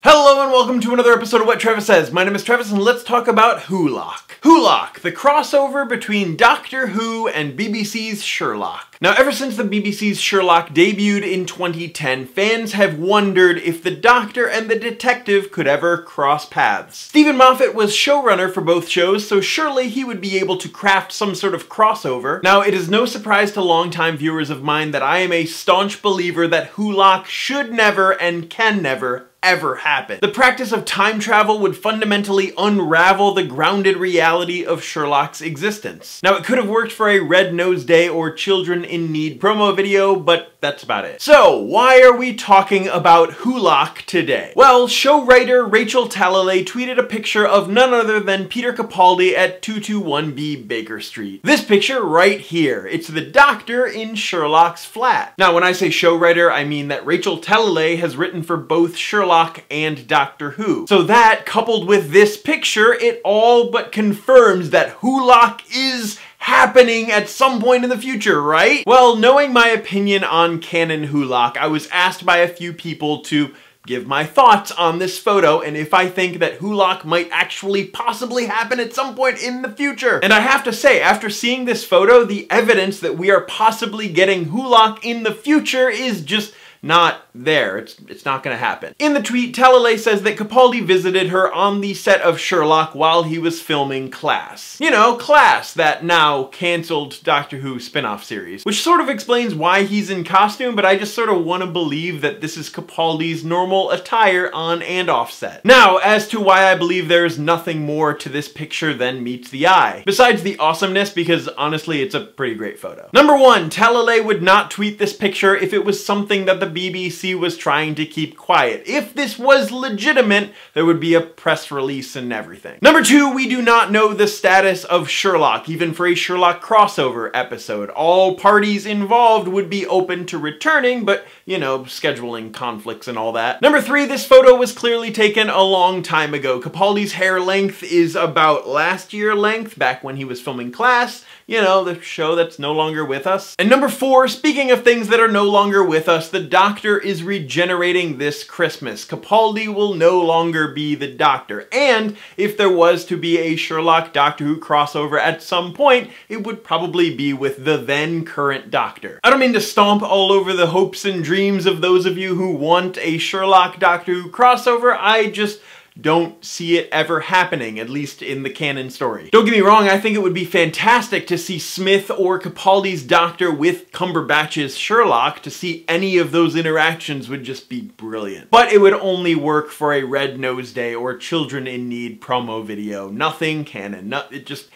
Hello and welcome to another episode of What Travis Says. My name is Travis and let's talk about Wholock. Wholock, the crossover between Doctor Who and BBC's Sherlock. Now, ever since the BBC's Sherlock debuted in 2010, fans have wondered if the Doctor and the detective could ever cross paths. Stephen Moffat was showrunner for both shows, so surely he would be able to craft some sort of crossover. Now, it is no surprise to longtime viewers of mine that I am a staunch believer that Wholock should never and can never ever happen. The practice of time travel would fundamentally unravel the grounded reality of Sherlock's existence. Now, it could have worked for a Red Nose Day or Children in Need promo video, but that's about it. So, why are we talking about Wholock today? Well, show writer Rachel Talalay tweeted a picture of none other than Peter Capaldi at 221B Baker Street. This picture right here. It's the Doctor in Sherlock's flat. Now, when I say show writer, I mean that Rachel Talalay has written for both Sherlock and Doctor Who. So that, coupled with this picture, it all but confirms that Wholock is happening at some point in the future, right? Well, knowing my opinion on canon Wholock, I was asked by a few people to give my thoughts on this photo and if I think that Wholock might actually possibly happen at some point in the future. And I have to say, after seeing this photo, the evidence that we are possibly getting Wholock in the future is just not there. It's not gonna happen. In the tweet, Talalay says that Capaldi visited her on the set of Sherlock while he was filming Class. You know, Class, that now cancelled Doctor Who spin-off series. Which sort of explains why he's in costume, but I just sort of want to believe that this is Capaldi's normal attire on and off set. Now, as to why I believe there is nothing more to this picture than meets the eye. Besides the awesomeness, because honestly, it's a pretty great photo. Number one, Talalay would not tweet this picture if it was something that the BBC was trying to keep quiet. If this was legitimate, there would be a press release and everything. Number two, we do not know the status of Sherlock, even for a Sherlock crossover episode. All parties involved would be open to returning, but, you know, scheduling conflicts and all that. Number three, this photo was clearly taken a long time ago. Capaldi's hair length is about last year length, back when he was filming Class, you know, the show that's no longer with us. And number four, speaking of things that are no longer with us, the Doctor is regenerating this Christmas. Capaldi will no longer be the Doctor. And if there was to be a Sherlock Doctor Who crossover at some point, it would probably be with the then current Doctor. I don't mean to stomp all over the hopes and dreams of those of you who want a Sherlock Doctor Who crossover. I just don't see it ever happening, at least in the canon story. Don't get me wrong, I think it would be fantastic to see Smith or Capaldi's Doctor with Cumberbatch's Sherlock. To see any of those interactions would just be brilliant. But it would only work for a Red Nose Day or Children in Need promo video. Nothing canon. It just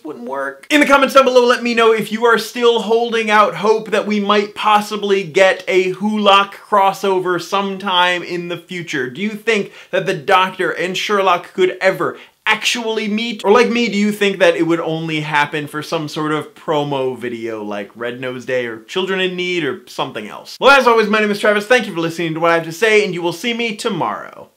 wouldn't work. In the comments down below, let me know if you are still holding out hope that we might possibly get a Wholock crossover sometime in the future. Do you think that the Doctor and Sherlock could ever actually meet? Or like me, do you think that it would only happen for some sort of promo video like Red Nose Day or Children in Need or something else? Well, as always, my name is Travis. Thank you for listening to what I have to say, and you will see me tomorrow.